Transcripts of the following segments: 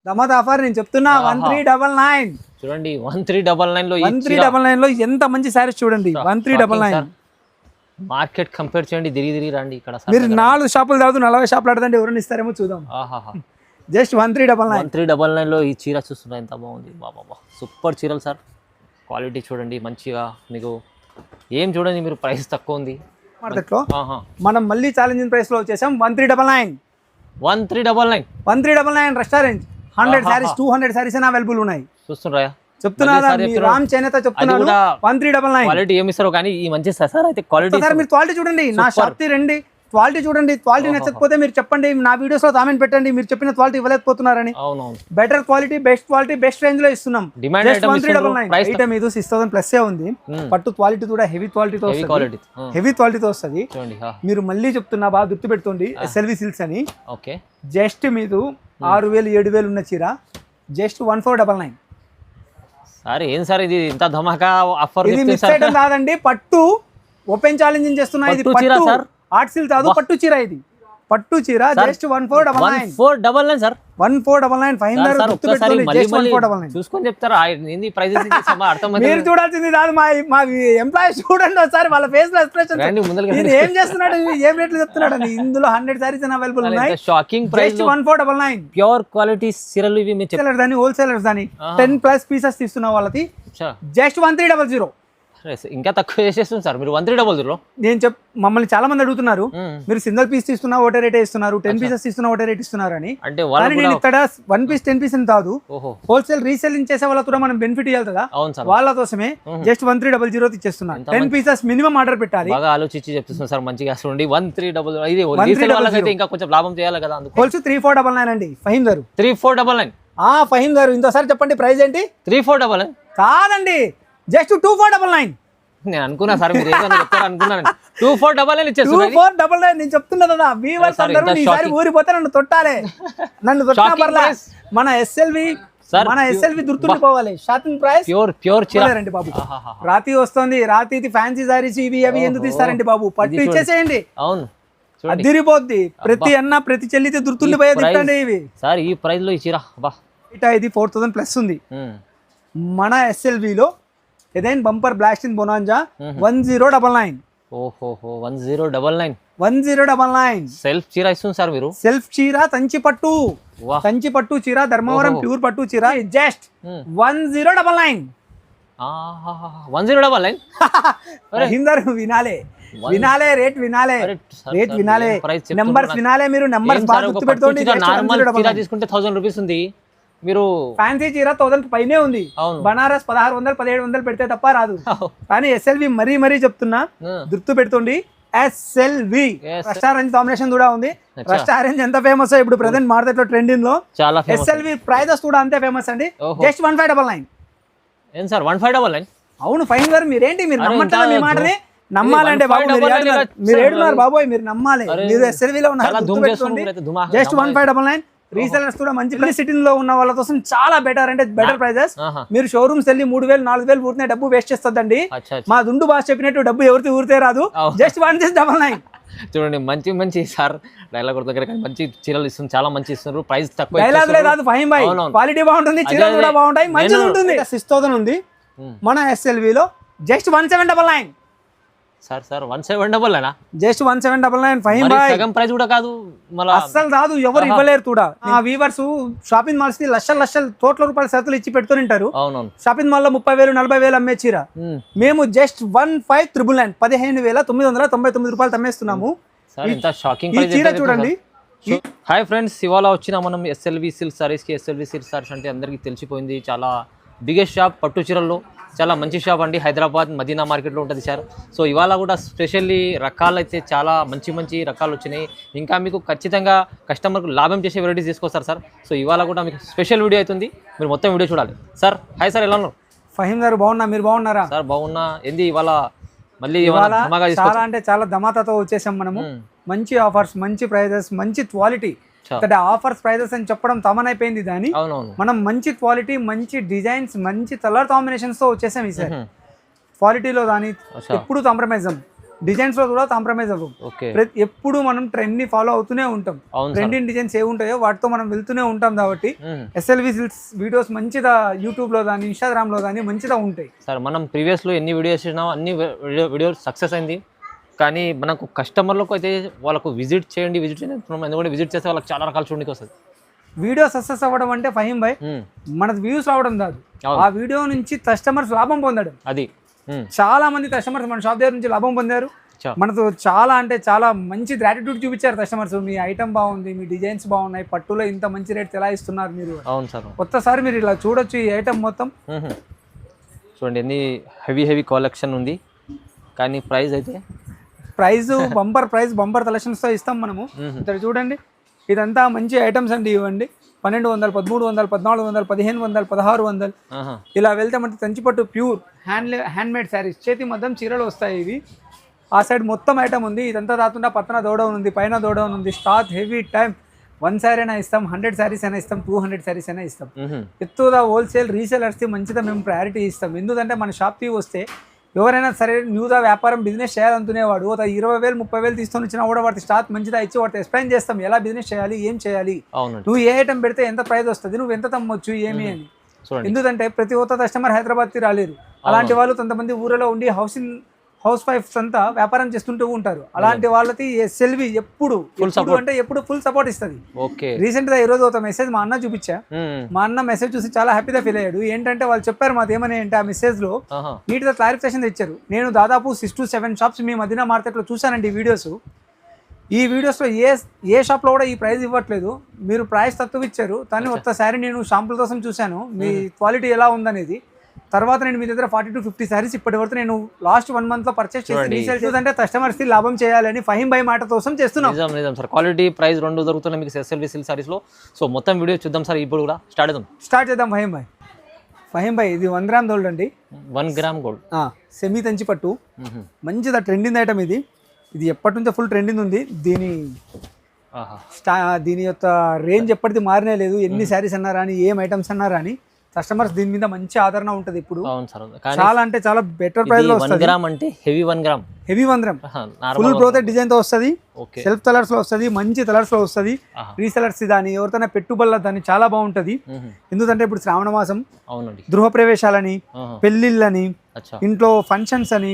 దమాద్ offer నేను చెప్తున్నా 1399 చూడండి 1399 లో 1399 లో ఎంత మంచి సారీస్ చూడండి 1399 మార్కెట్ కంపేర్ చేయండి తిరిగి రండి ఇక్కడ మీరు 4 షాపులు దాదు 40 షాపులు ఆడదండి ఎవరైనా ఇస్తారేమో చూద్దాం జస్ట్ 1399 లో ఈ చీర చూస్తున్నా ఎంత బాగుంది బాబా సూపర్ చీరలు సార్ క్వాలిటీ చూడండి మంచిగా మీకు ఏం చూడండి మీరు ప్రైస్ తక్కువ ఉంది మార్కెట్లో మనం మళ్ళీ ఛాలెంజింగ్ ప్రైస్ లో వచ్చేసాం 1399 రెస్టారెంట్ 100 సారీస్ 200 సారీస్ అవైలబుల్ ఉన్నాయి చూస్తున్నారా చెప్తున్నా రామ్ చేనేత చెప్తున్నాను 1399 క్వాలిటీ ఏమి ఇస్తారో కానీ ఈ మంచి సార్ అయితే క్వాలిటీ సార్ మీరు క్వాలిటీ చూడండి నా షాప్ రండి క్వాలిటీ చూడండి క్వాలిటీ నచ్చకపోతే మీరు చెప్పండి నా వీడియోస్ లో కామెంట్ పెట్టండి మీరు చెప్పిన క్వాలిటీ ఇవ్వలేకపోతున్నారని బెటర్ క్వాలిటీ బెస్ట్ రేంజ్ లో ఇస్తున్నాం ఐటమ్ ఇది 6000 ప్లస్ ఉంది పట్టు క్వాలిటీ కూడా హెవీ క్వాలిటీతో వస్తుంది మీరు మళ్ళీ చెప్తున్నా బాగా గుర్తు పెట్టుకోండి ఎస్ఎల్వి సిల్క్స్ అని జస్ట్ మీరు 6000 7000 ఉన్న చీర జస్ట్ 1499 సార్ ఏం సార్ ఇది ఇంత ధమాకా ఆఫర్ ఇది మిస్ ఐటమ్ కాదండి పట్టు ఓపెన్ ఛాలెంజింగ్ చేస్తున్నా ఇది పట్టు ఆర్ట్ సిల్క్ కాదు పట్టు చీర ఇది పట్టు చీర జస్ట్ 1499 సార్ 1499 చూసుకొని చెప్తారా ఏంది ప్రైజెస్ మీరు చూడాల్సింది కాదు మా ఎంప్లాయీస్ చూడండి ఒకసారి వాళ్ళ ఫేస్ లో ఎక్స్ప్రెషన్ ఏం చేస్తున్నాడు ఏం రేట్లు చెప్తున్నాడు అని ఇందులో 100 సారీస్ అవైలబుల్ ఉన్నాయి షాకింగ్ ప్రైస్ 1499 ప్యూర్ క్వాలిటీ చీరలు ఇవి మీరు దాని హోల్సేలర్స్ దాని 10+ పీసెస్ తీస్తున్న వాళ్ళకి జస్ట్ 1300 ఇంకా తక్కువ చేసేస్తుంది సార్ మీరు 1300 నేను మమ్మల్ని చాలా మంది అడుగుతున్నారు మీరు సింగిల్ పీస్ తీసుకున్నా ఒకటే రేట్ ఇస్తున్నారు 10 పీసెస్ తీసుకున్నా ఒకటే రేట్ ఇస్తున్నారు అని నేను ఇక్కడ 1 పీస్ 10 పీస్ అని కాదు హోల్సేల్ రీసెల్లింగ్ చేసే వాళ్ళ కూడా మనం బెనిఫిట్ ఇవ్వాలి కదా వాళ్ళ కోసమే జస్ట్ 1300 ఇచ్చేస్తున్నాను 10 పీసెస్ మినిమం ఆర్డర్ పెట్టాలి బాగా ఆలోచించి చెప్తున్నాను సార్ మంచిగా చూడండి 1300 ఇది రీసెల్ వాళ్ళకైతే ఇంకా కొంచెం లాభం చేయాలి కదా అందుకు హోల్సేల్ 3499 అండి ఫహీం గారు 3499 ఫహీం గారు ఇంకోసారి చెప్పండి ప్రైస్ ఏంటి 3499 కాదండి జస్ట్ 2499 నేను అనుకున్నా సార్ మీరు ఏదో చెప్తారు అనుకున్నాను 2499 ఇచ్చేస్తున్నా 2499 నేను చెప్తున్నా కదా వీవర్స్ అందరూ ఈసారి ఊరిపోతే నన్ను తొట్టాలే నన్ను తొట్టా పర్లా మన ఎస్ఎల్వి దుర్తుండిపోవాలి షాపింగ్ ప్రైస్ ప్యూర్ చీరండి బాబు రాతి వస్తుంది రాతి ఫ్యాన్సీ సారీస్ ఇవి అవి ఎందుకు తీస్తారండి బాబు పట్టు ఇచ్చేసేయండి అవును అదిరిపోద్ది ప్రతి అన్న ప్రతి చెల్లితే దుర్తుండిపోయేది ఇట్టండి ఇవి సార్ ఈ ప్రైస్ లో ఇచ్చిరా ఇది 4000 ప్లస్ ఉంది మన ఎస్ఎల్విలో ఏదైనా బంపర్ బ్లాస్టింగ్ బొనాంజా 1099 ఓహో 1099 సెల్ఫ్ చీర ఇస్తుంది సార్ మీరు సెల్ఫ్ చీర కంచి పట్టు చీర ధర్మవరం ప్యూర్ పట్టు చీర జస్ట్ 1099 హిందర్ వినాలే రేట్ వినాలే నెంబర్స్ వినాలే మీరు నెంబర్స్ బాగా గుర్తుపెట్టుకోండి నార్మల్ చీర తీసుకుంటే 1000 రూపీస్ ఉంది మీరు ఫ్యాన్సీ చీర 1000 పైనే ఉంది బనారస్ 1600 1700 పెడితే తప్ప రాదు కానీ ఎస్ఎల్వి మరీ చెప్తున్నా గుర్తు పెడుతుంది ఎస్ఎల్వి రెస్టారెంట్ కాంబినేషన్ కూడా ఉంది రెస్టారెంట్ ఎంత ఫేమస్ ఇప్పుడు ప్రెసెంట్ మార్కెట్ లో ట్రెండింగ్ లో ఎస్ఎల్వి ప్రైజెస్ కూడా అంతే ఫేమస్ అండి జస్ట్ 1599 ఏం సార్ 1599 అవును ఫైన్ గారు మీరేంటి మీరు నమ్మంటారా మీ మాటని నమ్మాలంటే బాబు మీరు ఏడున్నారు బాబోయ్ మీరు నమ్మాలి మీరు ఎస్ఎల్వి లో ఉన్నారు జస్ట్ 1599 రీసెలర్స్ కూడా మంచి సిటీలో లో ఉన్న వాళ్ళ కోసం చాలా బెటర్ అంటే బెటర్ ప్రైజెస్ మీరు షోరూమ్స్ వెళ్ళి 3000 4000 ఊరితే డబ్బు వేస్ట్ చేస్తుందండి మా దుండు బాస్ చెప్పినట్టు డబ్బు ఎవరికి ఊరితే రాదు జస్ట్ 1699 చూడండి మంచి సార్ డైలాగ్ దగ్గర మంచి చీరలు ఇస్తుంది చాలా మంచి ఇస్తున్నారు ప్రైస్ తక్కువ డైలాగ్ లేదు ఫహీం భాయ్ క్వాలిటీ బాగుంటుంది చీరలు కూడా బాగుంటాయి మంచిగా ఉంటుంది 6000 ఉంది మన ఎస్ఎల్వి లో జస్ట్ 1799 సార్ 1799 జస్ట్ 1799 ఫహీం భాయ్ సగం ప్రైస్ కూడా కాదు మళ్ళీ అస్సలు రాదు ఎవరు ఇవ్వలేరు కూడా ఆ వీవర్స్ షాపింగ్ మాల్స్ కి లక్షల కోట్ల రూపాయల సరుకులు ఇచ్చి పెడుతూనే ఉంటారు షాపింగ్ మాల్ లో 30,000 40,000 అమ్మే చీర మేము జస్ట్ 15,999 15999 రూపాయలు అమ్మేస్తున్నాము చీర చూడండి హాయ్ ఫ్రెండ్స్ ఇవాళ వచ్చిన మనం ఎస్ఎల్వి సిల్క్ సారీస్ కి ఎస్ఎల్వి సిల్క్ సారీస్ అంటే అందరికీ తెలిసిపోయింది చాలా బిగ్గెస్ట్ షాప్ పట్టు చీరల్లో చాలా మంచి షాప్ అండి హైదరాబాద్ మదీనా మార్కెట్లో ఉంటుంది సార్ సో ఇవాళ కూడా స్పెషల్లీ రకాలు అయితే చాలా మంచి రకాలు వచ్చినాయి ఇంకా మీకు ఖచ్చితంగా కస్టమర్కు లాభం చేసే వెరైటీస్ తీసుకొస్తారు సార్ సో ఇవాళ కూడా మీకు స్పెషల్ వీడియో అవుతుంది మీరు మొత్తం వీడియో చూడాలి సార్ హాయ్ సార్ ఎలా ఉన్నారు ఫహీం గారు బాగున్నా మీరు బాగున్నారా సార్ బాగున్నా ఏంది ఇవాళ మళ్ళీ చాలా అంటే చాలా ధమాతాతో వచ్చేసాం మనము మంచి ఆఫర్స్ మంచి ప్రైజెస్ మంచి క్వాలిటీ ఆఫర్స్ ప్రైజెస్ అని చెప్పడం తమనైపోయింది దాని మనం మంచి క్వాలిటీ మంచి డిజైన్స్ మంచి కలర్ కాంబినేషన్స్ తో వచ్చేసాం ఈసారి క్వాలిటీలో దాని ఎప్పుడు కాంప్రమైజ్ డిజైన్స్ లో కూడా కాంప్రమైజ్ అవ్వం. ఎప్పుడు మనం ట్రెండ్ ని ఫాలో అవుతూనే ఉంటాం. ట్రెండింగ్ డిజైన్స్ ఏ ఉంటాయో వాటితో మనం వెళ్తూనే ఉంటాం కాబట్టి ఎస్ఎల్వి సిల్క్స్ వీడియోస్ మంచిగా యూట్యూబ్ లో కానీ ఇన్స్టాగ్రామ్ లో కానీ మంచిగా ఉంటాయి సార్. మనం ప్రీవియస్ లో ఎన్ని వీడియోస్ చేసినా అన్ని వీడియోస్ సక్సెస్ అయింది, కానీ మనకు కస్టమర్లకు అయితే వాళ్ళకు విజిట్ చేయండి ఎందుకంటే విజిట్ చేస్తే వాళ్ళకి చాలా రకాల చూడడానికి వస్తుంది. వీడియో సక్సెస్ అవ్వడం అంటే ఫహీం భాయ్ మనది వ్యూస్ రావడం కాదు, ఆ వీడియో నుంచి కస్టమర్స్ లాభం పొందడం. అది చాలా మంది కస్టమర్స్ మన షాప్ దగ్గర నుంచి లాభం పొందారు. మనతో చాలా అంటే చాలా మంచి గ్రాటిట్యూడ్ చూపించారు కస్టమర్స్. మీ ఐటమ్ బాగుంది, మీ డిజైన్స్ బాగున్నాయి, పట్టులో ఇంత మంచి రేట్ ఎలా ఇస్తున్నారు మీరు. అవును సార్. కొత్తసారి మీరు ఇలా చూడొచ్చు ఈ ఐటమ్ మొత్తం. చూడండి ఎన్ని హెవీ కలెక్షన్ ఉంది, కానీ ప్రైస్ అయితే బంపర్ కలెక్షన్స్ తో ఇస్తాం మనము. ఇక్కడ చూడండి ఇదంతా మంచి ఐటమ్స్ అండి. ఇవ్వండి 1200, 1300, 1400, 1500, 1600 ఇలా వెళ్తే మనకి కంచిపట్టు ప్యూర్ హ్యాండ్మేడ్ శారీస్, చేతి మద్దం చీరలు వస్తాయి ఇవి. ఆ సైడ్ మొత్తం ఐటమ్ ఉంది. ఇదంతా కాకుండా పక్కన దోడౌన్ ఉంది, పైన దోడౌన్ ఉంది. స్టాక్ హెవీ టైం 1 శారీ అయినా ఇస్తాం, 100 శారీస్ అయినా ఇస్తాం, 200 శారీస్ అయినా ఇస్తాం. ఎక్కువగా హోల్సేల్ రీసేలర్స్కి మంచిగా మేము ప్రయారిటీ ఇస్తాం. ఎందుకంటే మన షాప్కి వస్తే ఎవరైనా సరే న్యూగా వ్యాపారం బిజినెస్ చేయాలనుకునేవాడు 20,000, 30,000 తీసుకొని వచ్చినా కూడా వాటి స్టాక్ మంచిగా ఇచ్చి వాటి ఎక్స్ప్లెయిన్ చేస్తాం ఎలా బిజినెస్ చేయాలి, ఏం చేయాలి, నువ్వు ఏ ఐటమ్ పెడితే ఎంత ప్రైస్ వస్తుంది, నువ్వు ఎంత తమ్మొచ్చు ఏమి అని. ఎందుకంటే ప్రతి ఒక్క కస్టమర్ హైదరాబాద్కి రాలేరు. అలాంటి వాళ్ళు కొంతమంది ఊరిలో ఉండి హౌస్ వైఫ్స్ అంతా వ్యాపారం చేస్తుంటూ ఉంటారు. అలాంటి వాళ్ళకి ఎస్ఎల్వి ఎప్పుడు ఫుల్ సపోర్ట్ ఇస్తుంది. రీసెంట్ గా ఈ రోజు ఒక మెసేజ్ మా అన్న చూపించా. మా అన్న మెసేజ్ చూసి చాలా హ్యాపీగా ఫీల్ అయ్యాడు. ఏంటంటే వాళ్ళు చెప్పారు మాది ఏమని అంటే ఆ మెసేజ్ లో నీట్ గా క్లారిఫికేషన్ ఇచ్చారు. నేను దాదాపు 6 to 7 షాప్స్ మీ మదీనా మార్కెట్ లో చూసానండి వీడియోస్. ఈ వీడియోస్లో ఏ షాప్లో కూడా ఈ ప్రైస్ ఇవ్వట్లేదు, మీరు ప్రైస్ తక్కువ ఇచ్చారు. కానీ ఒక్కసారి నేను షాంపుల కోసం చూశాను మీ క్వాలిటీ ఎలా ఉందనేది. తర్వాత నేను మీ దగ్గర 40 to 50 శారీస్ ఇప్పటి వరకు నేను లాస్ట్ 1 month లో పర్చేస్ చేసి రీసేల్ చేస్తుంటే కస్టమర్స్ కి లాభం చేయాలని ఫహీం భాయ్ మాట కోసం చేస్తున్నాం. నిజం సార్. క్వాలిటీ ప్రైస్ రెండు దొరుకుతున్నాయి మీకు ఎస్ఎల్వి సిల్క్ సారీస్ లో. సో మొత్తం వీడియో చూద్దాం సార్. ఇప్పుడు కూడా స్టార్ట్ చేద్దాం ఫహీం భాయ్ ఇది 1 గ్రామ్ గోల్డ్ అండి. 1 గ్రామ్ గోల్డ్ సెమీ తంచి పట్టు, మంచిదా ట్రెండింగ్ ఐటమ్ ఇది. ఇది ఎప్పటి నుంచో ఫుల్ ట్రెండింగ్ ఉంది. దీని యొక్క రేంజ్ ఎప్పటిది మారినే లేదు. ఎన్ని శారీస్ అన్నారా అని, ఏం ఐటమ్స్ అన్నారా అని కస్టమర్స్ దీని మీద మంచి ఆదరణ ఉంటుంది ఇప్పుడు. చాలా అంటే చాలా బెటర్ ప్రైస్ లో వస్తుంది. హెవీ 1 గ్రామ్ ఫుల్ బ్రోతెడ్ డిజైన్ తో వస్తుంది, సెల్ఫ్ కలర్స్ లో వస్తుంది, మంచి కలర్స్ లో వస్తుంది. రీసెలర్స్ దాని ఎవరితైనా పెట్టుబడుల దాన్ని చాలా బాగుంటది. ఎందుకంటే ఇప్పుడు శ్రావణ మాసం, గృహ ప్రవేశాలని, పెళ్లిళ్ళని, ఇంట్లో ఫంక్షన్స్ అని,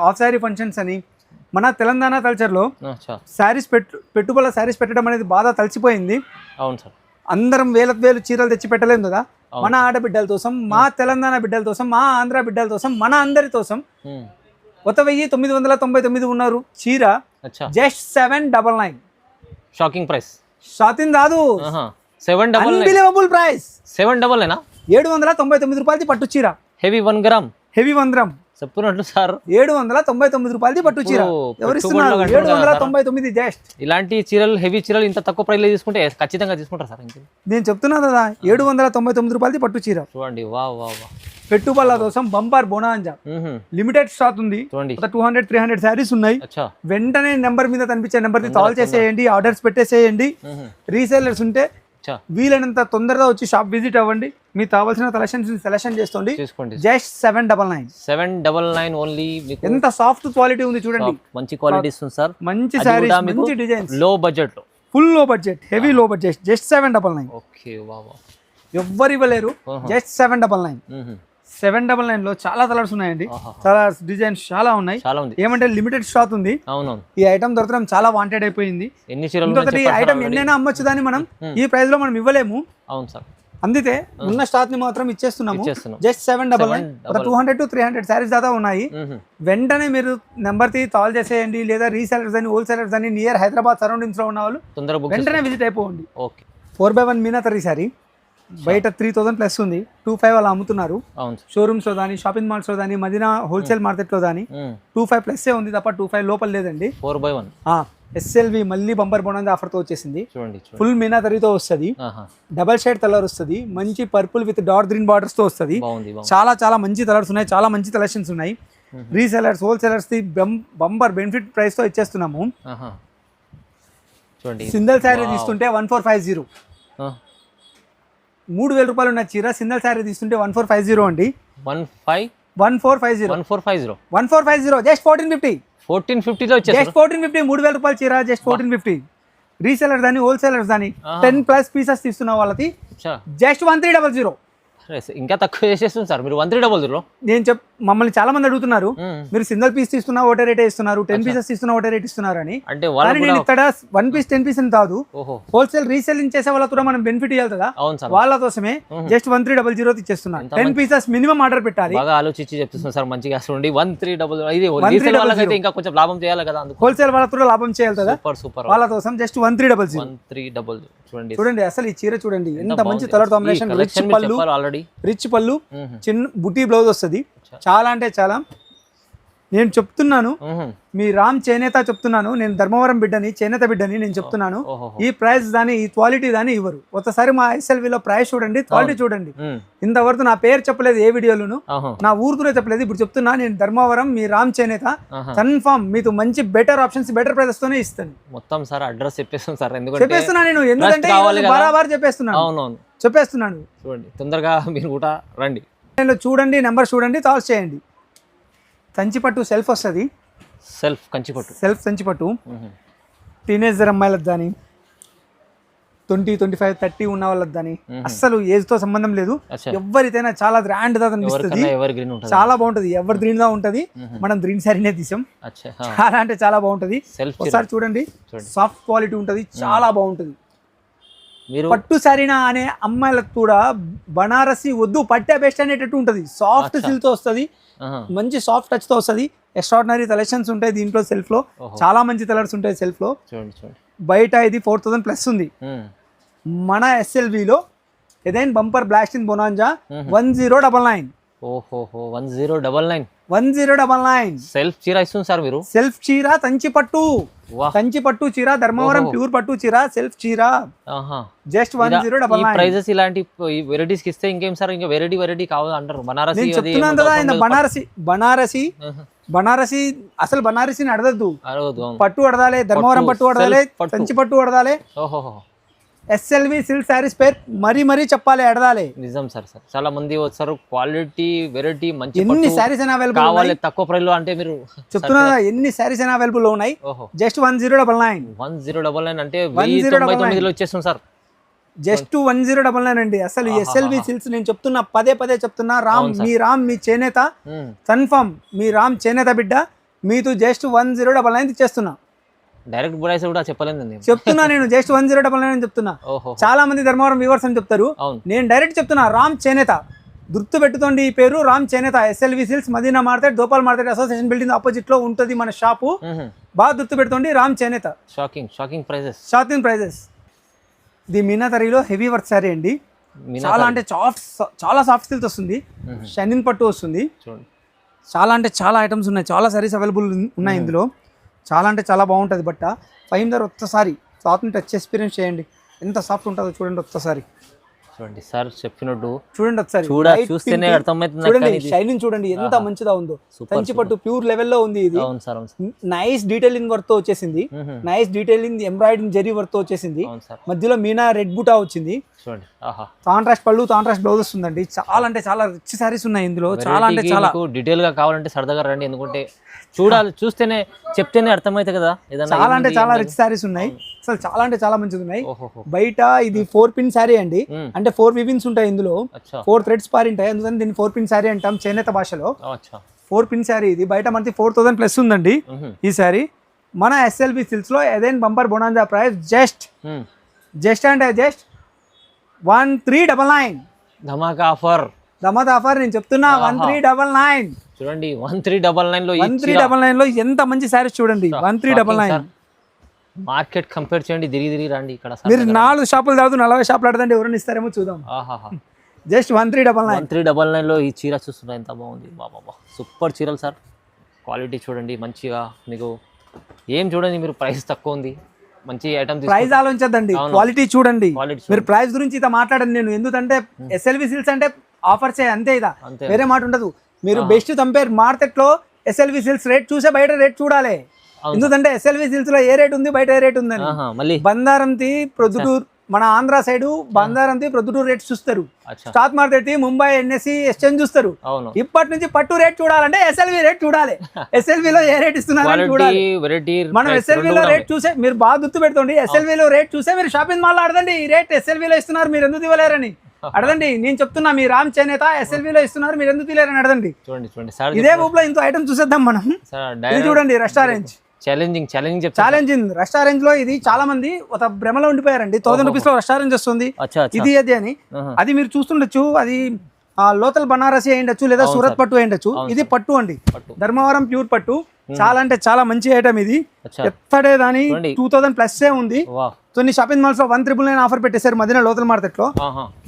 ఆఫ్ శారీ ఫంక్షన్స్ అని, మన తెలంగాణ కల్చర్ లో శారీస్ పెట్టుబడుల శారీస్ పెట్టడం అనేది బాగా తలిసిపోయింది. అందరం వేలు చీరలు తెచ్చి పెట్టలేము కదా. మన ఆడబిడ్డల కోసం, మా తెలంగాణ బిడ్డల కోసం, మా ఆంధ్ర బిడ్డల కోసం, మన అందరి కోసం 1999 ఉన్నారు చీర జస్ట్ 799. Shocking price. షాకింగ్ కాదు, 799 అన్బిలీవబుల్ ప్రైస్. 799 రూపాయలది పట్టు చీర హెవీ 1 గ్రామ్ చెప్పినట్లు సార్. 799 రూపాయలది పట్టు చీర ఎవరిస్తున్నారు? 799 జస్ట్. ఇలాంటి చీరలు, హెవీ చీరలు ఇంత తక్కువ ప్రైస్ లో తీసుకుంటే ఖచ్చితంగా తీసుకుంటారు సార్. నేను చెప్తున్నా కదా 799 రూపాయలది పట్టు చీర. చూడండి పెట్టుబడుల కోసం బంపర్ బోనాంజా లిమిటెడ్ స్టాక్ ఉంది. 200-300 శారీస్ ఉన్నాయి. వెంటనే నెంబర్ మీద కనిపించే నెంబర్ ని కాల్ చేసేయండి, ఆర్డర్స్ పెట్టేసేయండి. రీసేలర్స్ ఉంటే వీలైనంత తొందరగా వచ్చి షాప్ విజిట్ అవ్వండి. మీకు కావాల్సిన కలెక్షన్స్ సెలెక్షన్ చేసుకోండి. Just 799 only. ఎంత సాఫ్ట్ క్వాలిటీ ఉంది చూడండి. మంచి క్వాలిటీ ఉంది సార్. మంచి సారీస్, మంచి డిజైన్స్, లో బడ్జెట్ లో, ఫుల్ లో బడ్జెట్, హెవీ లో బడ్జెట్. జస్ట్ 799. ఓకే ఎవ్వరు ఇవ్వలేరు. జస్ట్ 799. 799 లో చాలా కలర్స్ ఉన్నాయండి. కలర్స్, డిజైన్స్ చాలా ఉన్నాయి. ఏమంటే లిమిటెడ్ స్టాక్ ఉంది. ఈ ఐటమ్ దొరకడం చాలా వాంటెడ్ అయిపోయింది. ఇంకొకటి ఐటమ్ ఎన్నైనా అమ్మొచ్చు దాన్ని మనం ఈ ప్రైస్ లో మనం ఇవ్వలేము. అందుకే ఉన్న స్టాక్ ని మాత్రం ఇచ్చేస్తున్నాము. జస్ట్ 799. 200-300 శారీస్ దాకా ఉన్నాయి. వెంటనే మీరు నెంబర్ కి కాల్ చేసేయండి, లేదా రీసెలర్స్ అని, హోల్సేలర్స్ అని నియర్ హైదరాబాద్ సరౌండింగ్స్ లో ఉన్న వాళ్ళు వెంటనే విజిట్ అయిపోండి. 4x1 మీనాతరి శారీ బయట 3000+ ఉంది, 2500 అలా అమ్ముతున్నారు. షోరూమ్స్ లో కానీ, షాపింగ్ మాల్స్ లో కానీ, మదీనా హోల్సేల్ మార్కెట్ లో కానీ 25+ ఉంది తప్ప 25 లోపల లేదండి. 4x1 ఎస్ఎల్వి మళ్ళీ బంపర్ బోనస్ ఆఫర్ తో వచ్చేసింది. ఫుల్ మీనాతరితో వస్తుంది, డబల్ షేడ్ కలర్ వస్తుంది, మంచి purple with dark green borders తో వస్తుంది. చాలా చాలా మంచి కలర్స్ ఉన్నాయి, చాలా మంచి కలెక్షన్స్ ఉన్నాయి. Resellers, wholesalers the bumper benefit price తో ఇచ్చేస్తున్నాము. సింగిల్ శారీ తీసుకుంటే 1450. 3000 రూపాయలు ఉన్న చీర సింగిల్ శారీ తీసుకుంటే 1450 అండి. 1450 జస్ట్ 1450. 1450 లో వచ్చేసి జస్ట్ 1450 3000 రూపాయలు చీర జస్ట్ 1450 రీసెలర్స్ దాని హోల్సేలర్స్ దాని 10+ పీసెస్ తీసుకున్న వాళ్ళకి జస్ట్ 1300. ఇంకా తక్కువ చేసేస్తుంది సార్ మీరు 1300. నేను మమ్మల్ని చాలా మంది అడుగుతున్నారు మీరు సింగిల్ పీస్ తీసుకున్నా ఒకటే రేట్ ఇస్తున్నారు, 10 పీసెస్ తీసుకున్నా ఒకటే రేట్ ఇస్తున్నారు అని. అంటే నేను ఇక్కడ 1 పీస్ 10 పీస్ అని కాదు, హోల్సేల్ రీసెల్లింగ్ చేసే వాళ్ళకి కూడా మనం బెనిఫిట్ ఇవ్వాలి కదా, వాళ్ళ కోసమే జస్ట్ 1300 ఇచ్చేస్తున్నాను. 10 పీసెస్ మినిమం ఆర్డర్ పెట్టాలి. బాగా ఆలోచించి చెప్తున్నాను సార్, మంచిగా చూడండి 1300. ఇది రీసెల్ వాళ్ళకైతే ఇంకా కొంచెం లాభం చేయాలి కదా, హోల్సేల్ వాళ్ళకి కూడా లాభం చేయాలి కదా, సూపర్ వాళ్ళ కోసం జస్ట్ 1300. చూడండి అసలు ఈ చీర చూడండి ఎంత మంచి కలర్ కాంబినేషన్, రిచ్ పళ్ళు చిన్న బుటీ బ్లౌజ్ వస్తుంది. చాలా అంటే చాలా నేను చెప్తున్నాను, మీ రామ్ చేనేత చెప్తున్నాను, నేను ధర్మవరం బిడ్డని చేనేత బిడ్డని నేను చెప్తున్నాను. ఈ ప్రైస్ దాని ఈ క్వాలిటీ దాని ఇవ్వరు. ఒకసారి మా SLVలో ప్రైస్ చూడండి, క్వాలిటీ చూడండి. ఇంతవరకు నా పేరు చెప్పలేదు ఏ వీడియోలోను, నా ఊరు కూడా చెప్పలేదు. ఇప్పుడు చెప్తున్నా నేను ధర్మవరం మీ రామ్ చేనేత, కన్ఫర్మ్ మీకు మంచి బెటర్ ఆప్షన్స్ బెటర్ ప్రైసెస్ తోనే ఇస్తాను. మొత్తం సార్ అడ్రస్ చెప్పేస్తాను సార్, చెప్పేస్తున్నా నేను, ఎందుకంటే బరాబర్ చెప్పేస్తున్నాను. చూడండి తొందరగా మీరు కూడా రండి, చూడండి నెంబర్ చూడండి, కాల్ చేయండి. కంచిపట్టు సెల్ఫ్ వస్తుంది, సెల్ఫ్ కంచిపట్టు టీనేజర్ అమ్మాయిలకు కానీ 20, 25, 30 ఉన్న వాళ్ళకి కానీ అస్సలు ఏజ్ తో సంబంధం లేదు. ఎవరికైనా చాలా గ్రాండ్ గా కనిపిస్తుంది, చాలా బాగుంటది, ఎవర్ గ్రీన్ గా ఉంటది. మనం గ్రీన్ సారీనే తీసాం, చాలా అంటే చాలా బాగుంటది. ఒకసారి చూడండి, సాఫ్ట్ క్వాలిటీ ఉంటది, చాలా బాగుంటది. పట్టు సారీనా అనే అమ్మాయిలకు కూడా బనారసి వద్దు, పట్టే బెస్ట్ అనేటట్టు ఉంటది. సాఫ్ట్ సిల్క్ తో వస్తుంది, మంచి సాఫ్ట్ టచ్ తో వస్తుంది. ఎక్స్ట్రాడినరీ కలెక్షన్స్ ఉంటాయి దీంట్లో. సెల్ఫ్ లో చాలా మంచి కలర్స్ ఉంటాయి సెల్ఫ్ లో. బయట ఇది 4000+ ఉంది. మన SLVలో ఏదైనా బంపర్ బ్లాస్టింగ్ బొనాంజా 1099. 1099 సెల్ఫ్ చీర ఇస్తుంది సార్ మీరు. సెల్ఫ్ చీర కంచిపట్టు చీర, ధర్మవరం ప్యూర్ పట్టు చీర, సెల్ఫ్ చీర జస్ట్ 1099. ప్రైజెస్ ఇలాంటి వెరైటీస్ ఇస్తే ఇంకేం సార్, ఇంకా వెరైటీ కావాలి అంటారు. బనారసి చెప్తున్నాను కదా, బనారసి అసలు బనారసిని అడగద్దు, పట్టు అడదాలే, ధర్మవరం పట్టు అడదాలే, కంచిపట్టు అడదాలే. SLV సిల్క్ శారీస్ పేరు మరీ చెప్పాలి, అడదాలి. నిజం సార్, చాలా మంది వస్తారు, క్వాలిటీ వెరైటీ మంచి ఎన్ని శారీస్ అయినా అవైలబుల్ కావాలి తక్కువ ప్రైస్ లో అంటే మీరు చెప్తున్నా ఎన్ని శారీస్ అయినా అవైలబుల్ ఉన్నాయి. జస్ట్ 1099 అంటే 1099 లో వచ్చేస్తుంది సార్. జస్ట్ 1099 అండి. అసలు SLV సిల్క్స్ నేను చెప్తున్నా, పదే చెప్తున్నా, రామ్ మీ చేనేత, కన్ఫర్మ్ మీ రామ్ చేనేత బిడ్డ, మీతో జస్ట్ 1099 ఇచ్చేస్తున్నా. డైరెక్ట్ ప్రైస్ కూడా చెప్పలేదండి, చెప్తున్నా నేను జస్ట్ 1099 అని చెప్తున్నా. చాలా మంది ధర్మవరం వ్యూవర్స్ అని చెప్తారు, నేను డైరెక్ట్ చెప్తున్నా రామ్ చేనేత. గుర్తు పెట్టుకోండి ఈ పేరు, Ram Chenetha. SLV silks Madina market, Gopal market association building opposite లో ఉంటది మన షాపు. బాగా గుర్తు పెట్టుకోండి, రామ్ చేనేత. Shocking prices. ఇది మీనాతరిలో హెవీ వర్క్ సారీ అండి. చాలా అంటే చాలా సాఫ్ట్ సిల్క్ వస్తుంది, షైనింగ్ పట్టు వస్తుంది. చాలా అంటే చాలా ఐటమ్స్ ఉన్నాయి, చాలా సారీస్ అవైలబుల్ ఉన్నాయి ఇందులో. చాలా అంటే చాలా బాగుంటుంది బట్ట. ఫైనర్ ఒక్కసారి క్లాత్ని టచ్ ఎక్స్పీరియన్స్ చేయండి, ఎంత సాఫ్ట్ ఉంటుందో చూడండి ఒక్కసారి. చూడండి సార్ చెప్పినట్టు, చూడండి ఒకసారి, చూస్తేనే అర్థమవుతుంది. చూడండి షైనింగ్ చూడండి ఎంత మంచిగా ఉందో. కంచిపట్టు ప్యూర్ లెవెల్లో ఉంది ఇది. నైస్ డీటెయిలింగ్ వర్క్ తో వచ్చేసింది, nice detailing embroidering zari work తో వచ్చేసింది. మధ్యలో మీనా రెడ్ బూటా వచ్చింది. కాంట్రాస్ట్ పళ్ళు, కాంట్రాస్ట్ బ్లౌజ్ వస్తుందండి. చాలా అంటే చాలా రిచ్ సారీస్ ఉన్నాయి ఇందులో. చాలా అంటే చాలా డీటెయిల్ గా కావాలంటే సరదాగా రండి, ఎందుకంటే చూస్తేనే చెప్తేనే అర్థమైతే కదా. చాలా అంటే చాలా రిచ్ సారీస్ ఉన్నాయి, అసలు చాలా అంటే చాలా మంచిది ఉన్నాయి. బయట ఇది 4 పిన్ శారీ అండి, అంటే 4 వివిన్స్ ఉంటాయి ఇందులో, 4 థ్రెడ్స్ పారి ఉంటాయి, అందుకని దీన్ని 4 పిన్ శారీ అంటాం చేనేత భాషలో. 4 పిన్ శారీ ఇది. బయట మనకి 4000+ ఉందండి ఈ శారీ. మన SLV సిల్క్స్ లో ఏదైనా బంపర్ బొనాంజా ప్రైస్ జస్ట్ 1399. ధమాకా ఆఫర్ నేను చెప్తున్నా 1399. చూడండి 1399 లో ఎంత మంచి సారీస్ చూడండి. 1399 మార్కెట్ కంపేర్ చేయండి, తిరిగి రండి. ఇక్కడ మీరు 4 షాపులు దాదు 40 షాపులు ఆడదండి, ఎవరైనా ఇస్తారేమో చూద్దాం. జస్ట్ 1399 లో ఈ చీర చూస్తున్నా ఎంత బాగుంది. బాబా సూపర్ చీరలు సార్. క్వాలిటీ చూడండి మంచిగా, మీకు ఏం చూడండి మీరు, ప్రైస్ తక్కువ ఉంది, మంచి ఐటమ్. ప్రైస్ ఆలోచించద్దండి, క్వాలిటీ చూడండి. మీరు ప్రైస్ గురించి ఇత మాట్లాడండి నేను, ఎందుకంటే SLV సిల్క్స్ అంటే ఆఫర్స్ అంతే, ఇదా వేరే మాట ఉండదు. మీరు బెస్ట్ కంపేర్ మార్కెట్ లో SLV సిల్క్స్ రేట్ చూసే బయట రేట్ చూడాలి. ఎందుకంటే SLV సిల్క్స్ లో ఏ రేట్ ఉంది, బయట ఏ రేట్ ఉందని. బందారంతి, ప్రొద్దుటూరు, మన ఆంధ్ర సైడ్ బంగారంది ప్రొద్దుటూరు రేట్ చూస్తారు, అచ్చా stock market Mumbai NSC exchange చూస్తారు. అవును ఇప్పటి నుంచి పట్టు రేట్ చూడాలంటే ఎస్ఎల్వి రేట్ చూడాలి. ఎస్ఎల్వి లో ఏ రేట్ ఇస్తున్నారు చూడాలి. వెరైటీ మనం ఎస్ఎల్వి లో రేట్ చూసే మీరు బాగా గుర్తు పెడుతుంది. ఎస్ఎల్వి లో రేట్ చూసే మీరు షాపింగ్ మాల్ ఆడదండి, ఈ రేట్ ఎస్ఎల్వి లో ఇస్తున్నారు మీరు ఎందుకు ఇవ్వలేరని అడదండి. నేను చెప్తున్నా మీ రామ్ చేనేత ఎస్ఎల్వి లో ఇస్తున్నారు మీరు ఎందుకు ఇవ్వలేరని అడదండి. చూడండి చూడండి సార్, ఇదే ఊప్ లో ఇంకో ఐటమ్ చూసేద్దాం మనం. ఇది చూడండి రెస్టారెంట్ ఛాలెంజింగ్ రెస్టారెంట్ లో ఇది చాలా మంది ఒక భ్రమలో ఉండిపోయారండి. 1000 రూపీస్ లో రెస్టారెంట్ వస్తుంది ఇది అది అని. అది మీరు చూస్తుండొచ్చు, అది లోకల్ బనారసి అయ్యిండొచ్చు లేదా సూరత్ పట్టు అయ్యిండొచ్చు. ఇది పట్టు అండి, ధర్మవరం ప్యూర్ పట్టు. చాలా అంటే చాలా మంచి ఐటమ్ ఇది. ఎత్తడే దాని 2000 ప్లస్ ఉంది. కొన్ని షాపింగ్ మాల్స్ లో 1399 ఆఫర్ పెట్టేశారు మధ్యన లోకల్ మార్కెట్ లో.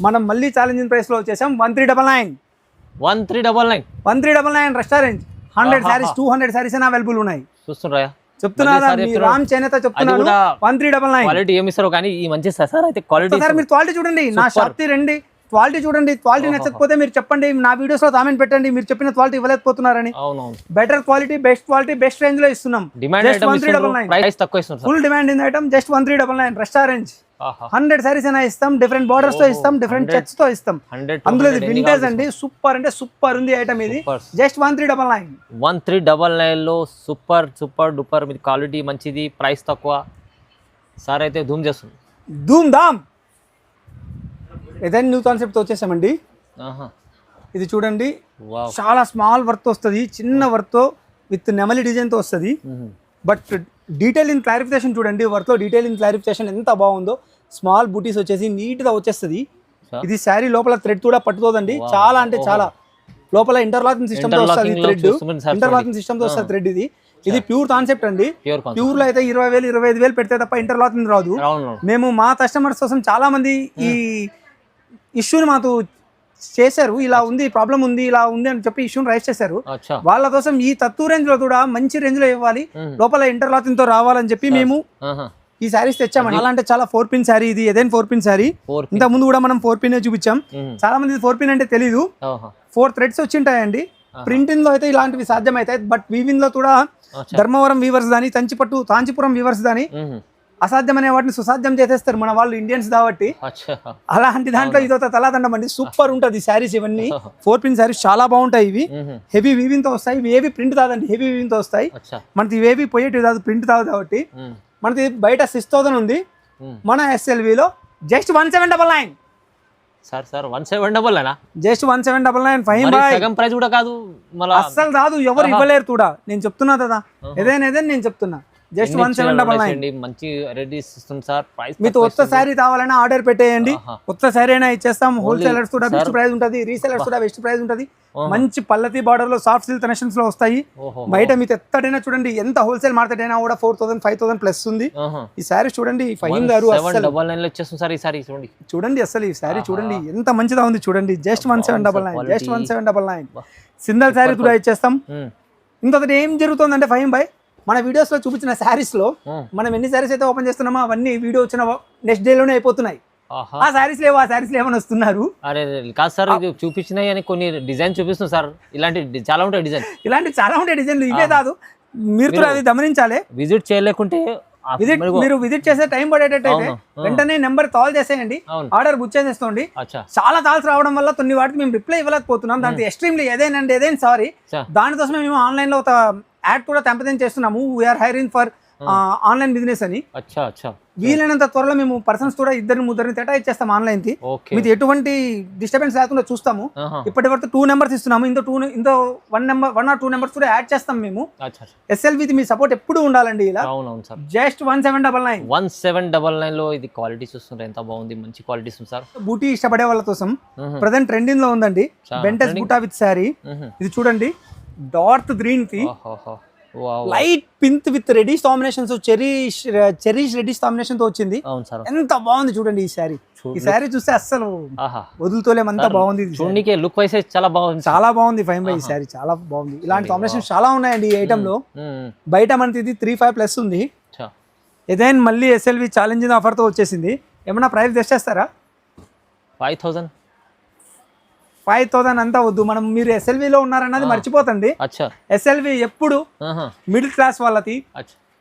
మనం మళ్ళీ ఛాలెంజింగ్ ప్రైస్ లో వచ్చేసాం 1399 రెస్టారెంట్. 100 సారీస్ 200 సారీస్ అవైలబుల్ ఉన్నాయి. చూస్తున్నారా, చెప్తున్నా రామ్ చేనేత చెప్తున్నాను 1399. క్వాలిటీ ఏమి ఇస్తారో కానీ ఈ మంచి సార్ అయితే క్వాలిటీ సార్ మీరు క్వాలిటీ చూడండి, నా షాప్ కి రండి, క్వాలిటీ చూడండి. క్వాలిటీ నచ్చకపోతే మీరు చెప్పండి, నా వీడియోస్ లో కామెంట్ పెట్టండి మీరు చెప్పిన క్వాలిటీ ఇవ్వలేకపోతున్నారని. బెటర్ క్వాలిటీ బెస్ట్ రేంజ్ లో ఇస్తున్నాం. Full demand in item just 1399 restaurant. 100 saris అయినా ఇస్తాం, డిఫరెంట్ బార్డర్స్ తో ఇస్తాం, డిఫరెంట్ చెక్స్ తో ఇస్తాం. అందులో ఇది వింటేజ్ అండి, సూపర్ అంటే సూపర్ ఉంది ఐటమ్. ఇది జస్ట్ 1399 లో సూపర్ డూపర్ మీ క్వాలిటీ మంచిది, ప్రైస్ తక్కువ. సార్ అయితే ధూమ్ చేస్తుంది, ధూమ్ ధామ్. ఏదైనా న్యూ కాన్సెప్ట్ వచ్చేసామండి. ఇది చూడండి, చాలా స్మాల్ వర్త్ వస్తుంది, చిన్న వర్త్ విత్ నెమలి డిజైన్ తో వస్తుంది. బట్ డీటెయిల్ ఇన్ క్లారిఫికేషన్ చూడండి, వర్త్ లో డీటెయిల్ ఇన్ క్లారిఫికేషన్ ఎంత బాగుందో. స్మాల్ బూటీస్ వచ్చేసి నీట్ గా వచ్చేస్తుంది. ఇది శారీ లోపల థ్రెడ్ కూడా పట్టుకోదండి, చాలా అంటే చాలా. లోపల ఇంటర్లాకింగ్ సిస్టమ్ తో వస్తుంది థ్రెడ్, ఇంటర్లాకింగ్ సిస్టమ్ తో వస్తుంది థ్రెడ్. ఇది ప్యూర్ కాన్సెప్ట్ అండి. ప్యూర్ లో అయితే 20,000 25,000 పెడితే తప్ప ఇంటర్లాకింగ్ రాదు. మేము మా కస్టమర్స్ కోసం చాలా మంది ఈ ఇష్యూని మాకు చేశారు, ఇలా ఉంది ప్రాబ్లం ఉంది ఇలా ఉంది అని చెప్పి ఇష్యూని రైజ్ చేశారు. వాళ్ళ కోసం ఈ తక్కువ రేంజ్ లో కూడా మంచి రేంజ్ లో ఇవ్వాలి, లోపల ఇంటర్లాకింగ్ తో రావాలని చెప్పి మేము ఈ శారీస్ తెచ్చామండి. అలా అంటే చాలా 4 పిన్ శారీ ఇది, ఏదైనా 4 పిన్ శారీ. ఇంత ముందు కూడా మనం 4 పిన్ చూపించాం. చాలా మంది 4 పిన్ అంటే తెలీదు. 4 థ్రెడ్స్ వచ్చింటాయండి. ప్రింటింగ్ లో అయితే ఇలాంటివి సాధ్యం అవుతాయి, బట్ వీవింగ్ లో కూడా ధర్మవరం వీవర్స్ దాని, కాంచీపురం వీవర్స్ దాని అసాధ్యమనే వాటిని సుసాధ్యం చేసేస్తారు మన వాళ్ళు, ఇండియన్స్ కాబట్టి. అలాంటి దాంట్లో ఇదొక తలాదండం అండి, సూపర్ ఉంటుంది శారీస్. ఇవన్నీ 4 పిన్ శారీస్ చాలా బాగుంటాయి. ఇవి హెవీ వీవింగ్ తో వస్తాయి, ఇవి ఏవి ప్రింట్ కాదండి, హెవీ వీవింగ్ తో వస్తాయి. మనకి ఇవేవి పోయేటివి కాదు, ప్రింట్ కాదు కాబట్టి. మనకి బయట 6,000 ఉంది, మన ఎస్ఎల్విలో just 1799. Sir 1799 just 1799. Fine boy, సగం ప్రైస్ కూడా కాదు, అస్సలు రాదు, ఎవరు ఇవ్వలేరు కూడా. నేను చెప్తున్నా కదా, ఏదైనా నేను చెప్తున్నా. జస్ట్ 1799 మంచి రెడీ ఇస్తుంది సార్. ప్రైస్ మీకు కొత్త శారీ కావాలన్నా ఆర్డర్ పెట్టేయండి, కొత్త శారీ అయినా ఇచ్చేస్తాం. హోల్సేలర్స్ కూడా బెస్ట్ ప్రైస్ ఉంటుంది, రీసేలర్స్ కూడా బెస్ట్ ప్రైస్ ఉంటుంది. మంచి పల్లతి బార్డర్ లో సాఫ్ట్ సిల్క్ కనెక్షన్స్ లో వస్తాయి. బయట మీకు ఎత్తడైనా చూడండి, ఎంత హోల్సేల్ మార్కెట్ అయినా కూడా 4,000 5,000 ప్లస్ ఉంది. ఈ శారీ చూడండి, ఫైన్ గారు చూడండి అసలు ఈ శారీ చూడండి ఎంత మంచిగా ఉంది చూడండి. జస్ట్ 1799, జస్ట్ 1799 సింగిల్ శారీ కూడా ఇచ్చేస్తాం. ఇంకొకటి ఏం జరుగుతుందంటే ఫైన్ బాయ్, మన వీడియోస్ లో చూపించిన శారీస్ లో మనం ఎన్ని శారీస్ అయితే ఓపెన్ చేస్తున్నామో అవన్నీ వీడియో వచ్చిన నెక్స్ట్ డే లోనే అయిపోతున్నాయి. ఆ శారీస్ లేవని వస్తున్నారు. అరే కాదు సార్, ఇది చూపించినాయి అని కొన్ని డిజైన్ చూపిస్తున్నాం సార్. ఇలాంటి చాలా ఉంటాయి డిజైన్లు, ఇవే కాదు, మీరు కూడా అది గమనించాలి. విజిట్ చేయలేకుంటే మీరు విజిట్ చేసే టైం పడేటట్టయితే వెంటనే నెంబర్ కాల్ చేసేయండి, ఆర్డర్ బుక్ చేసేసుకోండి. చాలా కాల్స్ రావడం వల్ల కొన్ని వాటికి మేము రిప్లై ఇవ్వలేకపోతున్నాం. దాంట్లో ఎక్స్ట్రీమ్లీ ఏదైనా సారీ. దానికోసమే మేము ఆన్లైన్ లో ఒక యాడ్ కూడా టెంపరేచర్ చేస్తున్నాము. We are hiring for online business అని. వీలైనంత త్వరలో మేము పర్సన్స్ కూడా 2-3 తేటా ఇచ్చేస్తాం ఆన్లైన్ కి. మీకు ఎటువంటి డిస్టర్బెన్స్ లేకుండా చూస్తాము. ఇప్పటి వరకు 2 నెంబర్స్ ఇస్తున్నాము, ఇంకో 1 or 2 నెంబర్స్ కూడా యాడ్ చేస్తాం మేము. ఎస్ఎల్వి మీ సపోర్ట్ ఎప్పుడు ఉండాలండి. ఇలా జస్ట్ 1799 లో ఇది క్వాలిటీ చూస్తుంటే ఎంత బాగుంది, మంచి క్వాలిటీ సార్. బూటీ ఇష్టపడే వాళ్ళ కోసం ప్రెసెంట్ ట్రెండింగ్ లో ఉందండి బెంటెస్ బూటా విత్ శారీ. ఇది చూడండి, డార్క్ గ్రీన్ కి light pink with reddish combinations, cherish reddish combination తో వచ్చింది. ఎంత బాగుంది చూడండి ఈ శారీ. ఈ శారీ చూస్తే అస్సలు వదులుతోలేం, అంత బాగుంది. లుక్ వైస్ చాలా బాగుంది, చాలా బాగుంది ఫైన్ బై. ఈ శారీ చాలా బాగుంది. ఇలాంటి కాంబినేషన్ చాలా ఉన్నాయండి ఈ ఐటమ్ లో. బయట మనకి ఇది 3,500+ ఉంది. ఏదైనా మళ్ళీ ఎస్ఎల్వి ఛాలెంజింగ్ ఆఫర్ తో వచ్చేసింది. ఏమన్నా ప్రైస్ తెచ్చేస్తారా? 5,000 అంతా వద్దు. మనం మీరు ఎస్ఎల్వి లో ఉన్నారన్నది మర్చిపోతండి. ఎస్ఎల్వి ఎప్పుడు మిడిల్ క్లాస్ వాళ్ళకి